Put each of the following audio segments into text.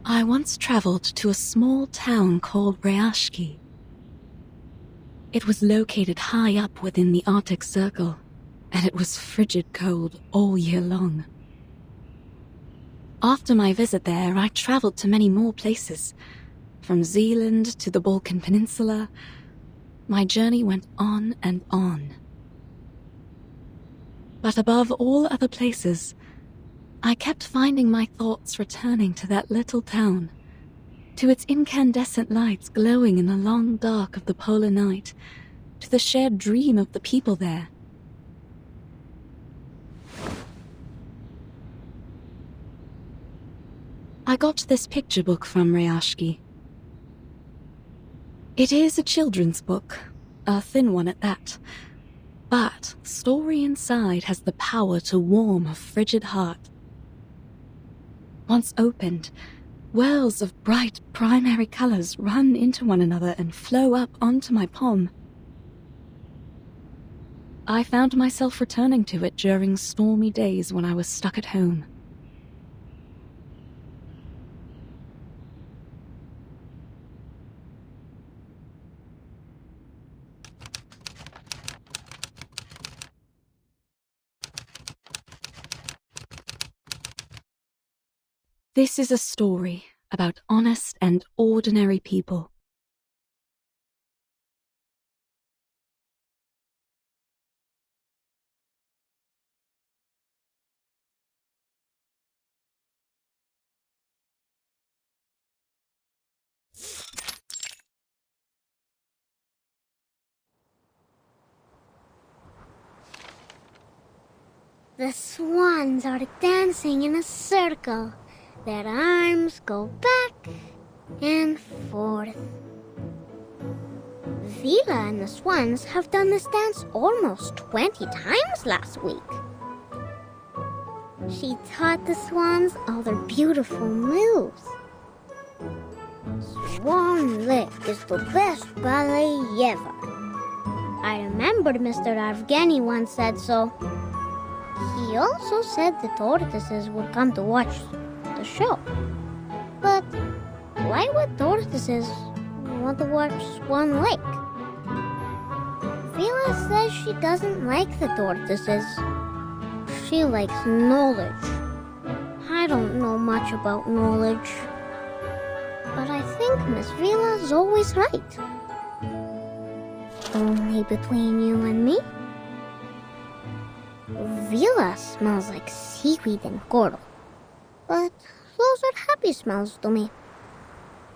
I once traveled to a small town called Rayashki. It was located high up within the Arctic Circle, and it was frigid cold all year long. After my visit there, I traveled to many more places, from Zealand to the Balkan Peninsula. My journey went on and on. But above all other places, I kept finding my thoughts returning to that little town, to its incandescent lights glowing in the long dark of the polar night, to the shared dream of the people there. I got this picture book from Rayashki. It is a children's book, a thin one at that, but the story inside has the power to warm a frigid heart. Once opened, wells of bright primary colors run into one another and flow up onto my palm. I found myself returning to it during stormy days when I was stuck at home. This is a story about honest and ordinary people. The swans are dancing in a circle. Their arms go back and forth. Vila and the swans have done this dance almost 20 times last week. She taught the swans all their beautiful moves. Swan Lake is the best ballet ever. I remembered Mr. Avgeni once said so. He also said the tortoises would come to watch the show. But why would tortoises want to watch Swan Lake? Vila says she doesn't like the tortoises. She likes knowledge. I don't know much about knowledge. But I think Miss Vila's always right. Only between you and me? Vila smells like seaweed and coral. But those are happy smells to me.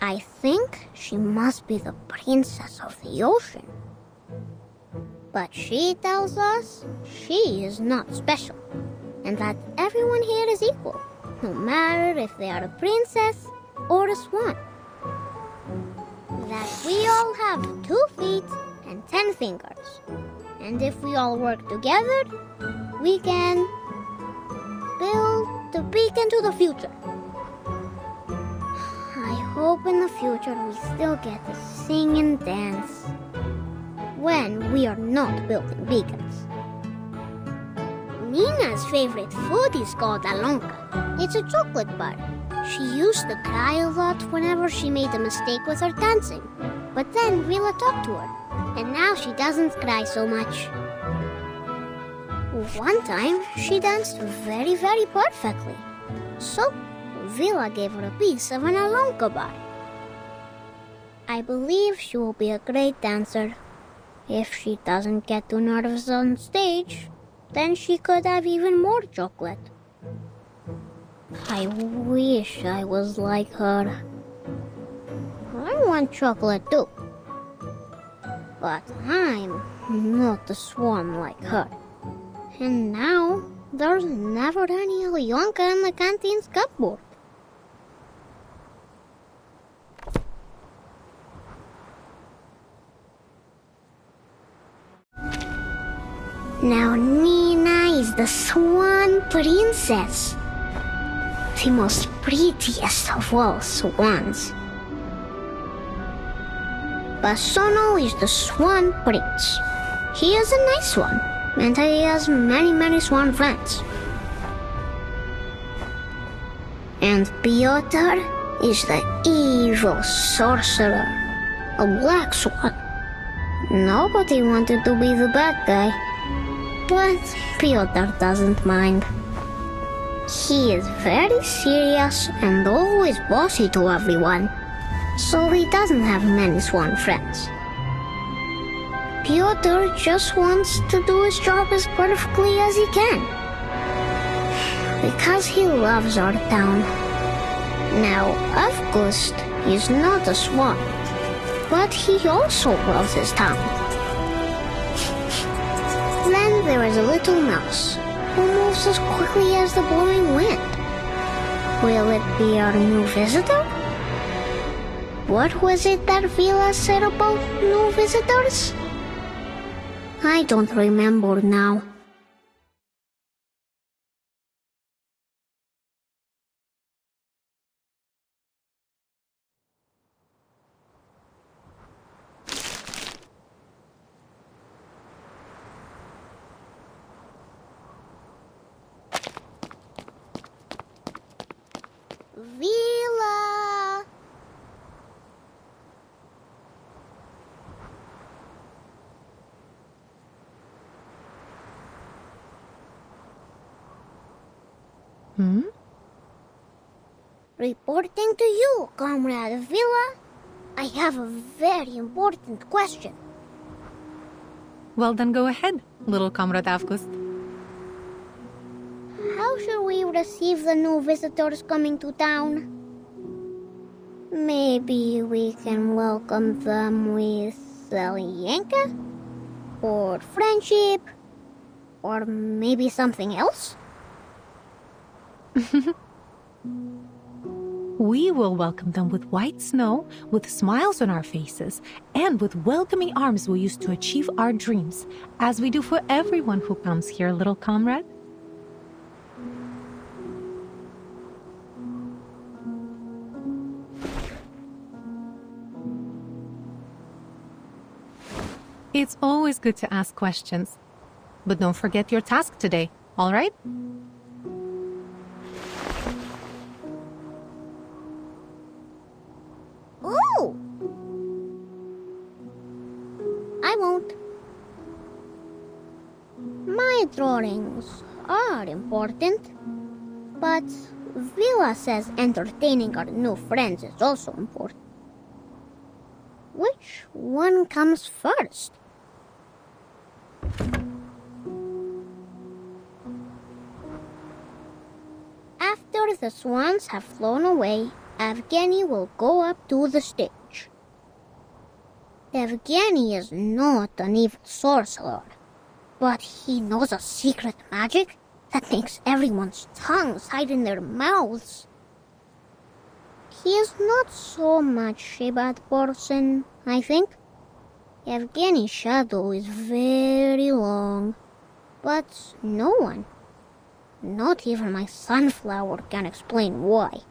I think she must be the princess of the ocean. But she tells us she is not special, and that everyone here is equal, no matter if they are a princess or a swan. That we all have 2 feet and 10 fingers, and if we all work together, we can build the beacon to the future. I hope in the future we still get to sing and dance when we are not building beacons. Nina's favorite food is called alonka. It's a chocolate bar. She used to cry a lot whenever she made a mistake with her dancing. But then Vila talked to her, and now she doesn't cry so much. One time, she danced very, very perfectly. So, Vila gave her a piece of an alonka bar. I believe she will be a great dancer. If she doesn't get too nervous on stage, then she could have even more chocolate. I wish I was like her. I want chocolate too. But I'm not a swan like her. And now, there's never any Alyonka in the canteen's cupboard. Now Nina is the swan princess. The most prettiest of all swans. Basono is the swan prince. He is a nice one, and he has many, many swan friends. And Piotr is the evil sorcerer, a black swan. Nobody wanted to be the bad guy, but Piotr doesn't mind. He is very serious and always bossy to everyone, so he doesn't have many swan friends. Piotr just wants to do his job as perfectly as he can, because he loves our town. Now, August is not a swan, but he also loves his town. Then there is a little mouse who moves as quickly as the blowing wind. Will it be our new visitor? What was it that Vila said about new visitors? I don't remember now. Vila! Reporting to you, Comrade Vila. I have a very important question. Well, then go ahead, little Comrade August. How should we receive the new visitors coming to town? Maybe we can welcome them with Yanka? Or friendship? Or maybe something else? We will welcome them with white snow, with smiles on our faces, and with welcoming arms we use to achieve our dreams, as we do for everyone who comes here, little comrade. It's always good to ask questions. But don't forget your task today, all right? Oh! I won't. My drawings are important, but Vila says entertaining our new friends is also important. Which one comes first? After the swans have flown away, Evgeny will go up to the stage. Evgeny is not an evil sorcerer, but he knows a secret magic that makes everyone's tongues hide in their mouths. He is not so much a bad person, I think. Evgeny's shadow is very long, but no one, not even my sunflower, can explain why.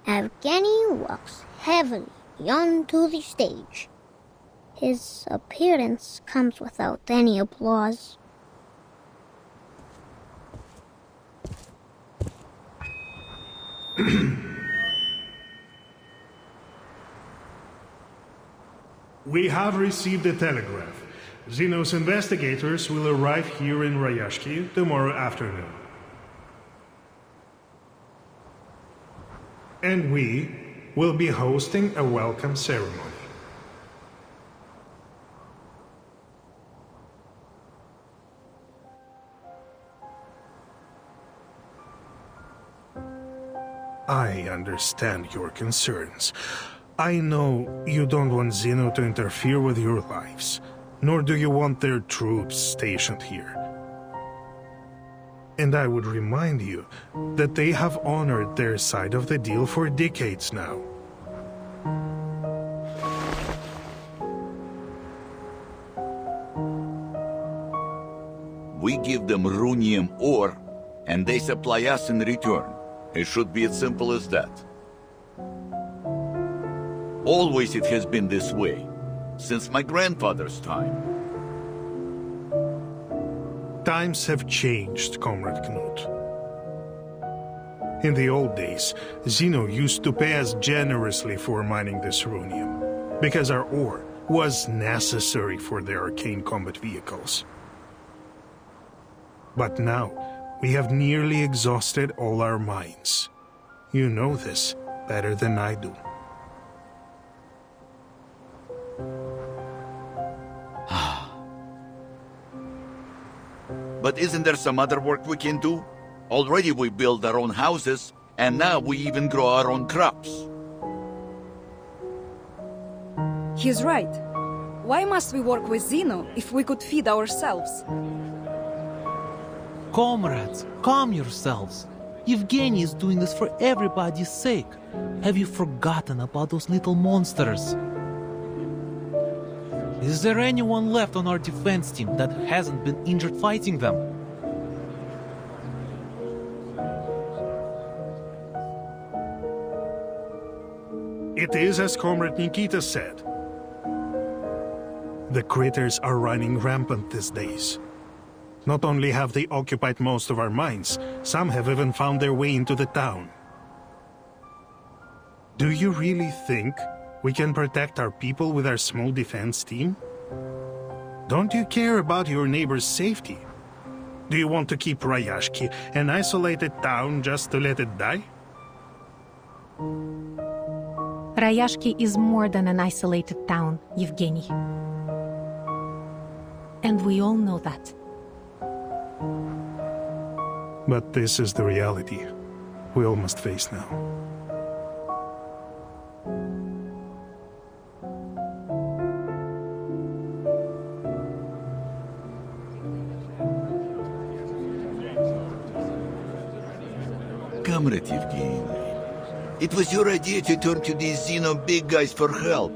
Evgeny walks heavily onto the stage. His appearance comes without any applause. We have received a telegraph. Xenos investigators will arrive here in Rayashki tomorrow afternoon. And we will be hosting a welcome ceremony. I understand your concerns. I know you don't want Xeno to interfere with your lives, nor do you want their troops stationed here. And I would remind you that they have honored their side of the deal for decades now. We give them runium ore, and they supply us in return. It should be as simple as that. Always it has been this way, since my grandfather's time. Times have changed, Comrade Knut. In the old days, Zeno used to pay us generously for mining this runium, because our ore was necessary for their arcane combat vehicles. But now, we have nearly exhausted all our mines. You know this better than I do. But isn't there some other work we can do? Already we build our own houses, and now we even grow our own crops. He's right. Why must we work with Zeno if we could feed ourselves? Comrades, calm yourselves. Evgeny is doing this for everybody's sake. Have you forgotten about those little monsters? Is there anyone left on our defense team that hasn't been injured fighting them? It is as Comrade Nikita said. The critters are running rampant these days. Not only have they occupied most of our mines, some have even found their way into the town. Do you really think we can protect our people with our small defense team? Don't you care about your neighbor's safety? Do you want to keep Rayashki an isolated town just to let it die? Rayashki is more than an isolated town, Evgeny. And we all know that. But this is the reality we all must face now. Comrade Evgeny, it was your idea to turn to these Xeno big guys for help,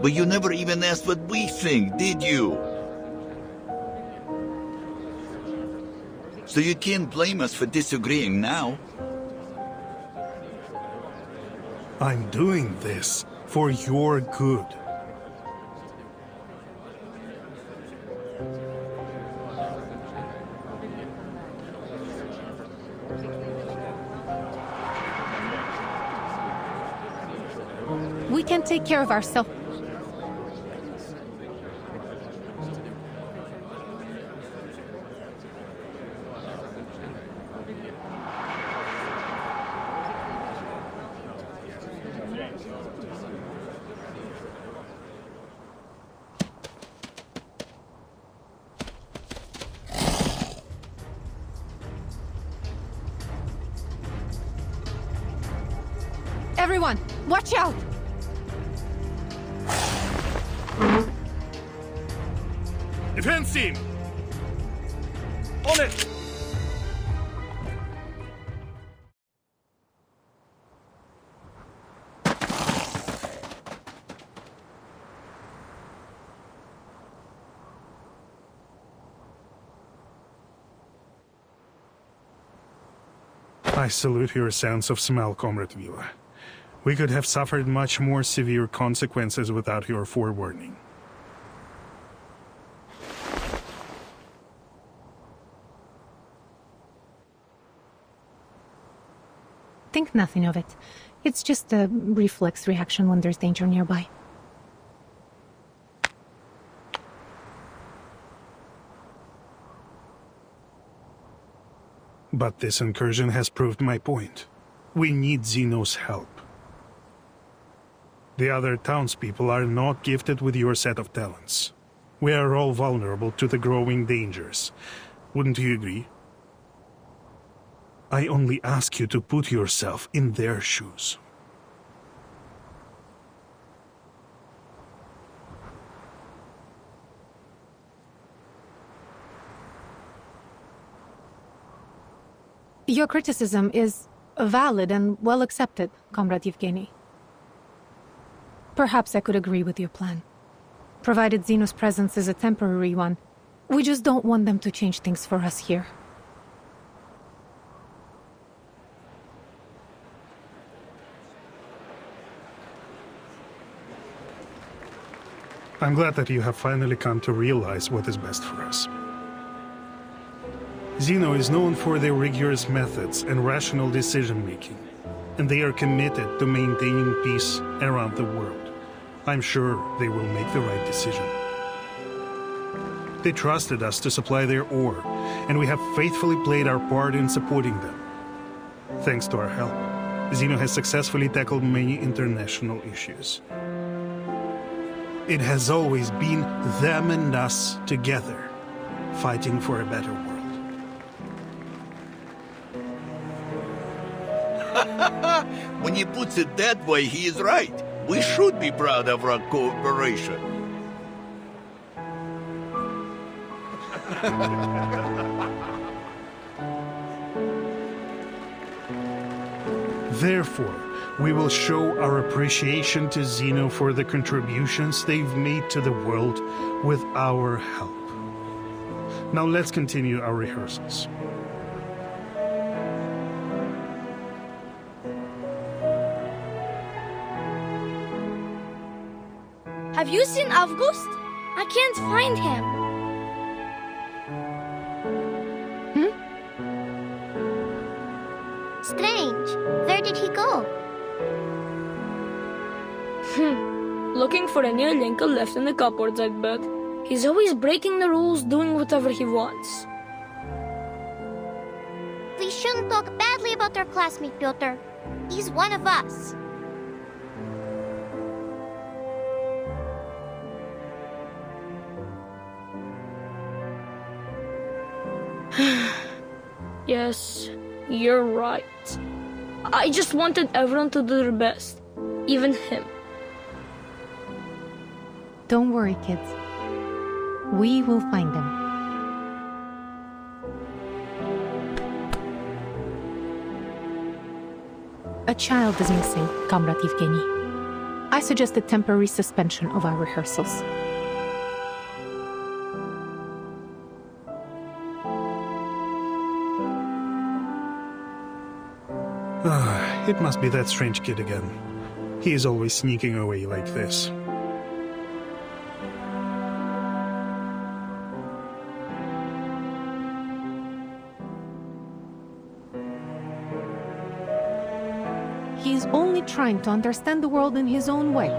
but you never even asked what we think, did you? So you can't blame us for disagreeing now. I'm doing this for your good. We can take care of ourselves. Everyone, watch out! Defense team! On it! I salute your sense of smell, Comrade Vila. We could have suffered much more severe consequences without your forewarning. Think nothing of it. It's just a reflex reaction when there's danger nearby. But this incursion has proved my point. We need Zeno's help. The other townspeople are not gifted with your set of talents. We are all vulnerable to the growing dangers. Wouldn't you agree? I only ask you to put yourself in their shoes. Your criticism is valid and well accepted, Comrade Evgeny. Perhaps I could agree with your plan. Provided Zeno's presence is a temporary one, we just don't want them to change things for us here. I'm glad that you have finally come to realize what is best for us. Zeno is known for their rigorous methods and rational decision-making, and they are committed to maintaining peace around the world. I'm sure they will make the right decision. They trusted us to supply their ore, and we have faithfully played our part in supporting them. Thanks to our help, Zeno has successfully tackled many international issues. It has always been them and us together, fighting for a better world. When he puts it that way, he is right. We should be proud of our cooperation. Therefore, we will show our appreciation to Zeno for the contributions they've made to the world with our help. Now let's continue our rehearsals. Have you seen August? I can't find him. Strange. Where did he go? Looking for a new link left in the cupboards, I bet. He's always breaking the rules, doing whatever he wants. We shouldn't talk badly about our classmate, Piotr. He's one of us. Yes, you're right. I just wanted everyone to do their best, even him. Don't worry, kids. We will find them. A child is missing, Comrade Evgeny. I suggest a temporary suspension of our rehearsals. It must be that strange kid again. He is always sneaking away like this. He's only trying to understand the world in his own way.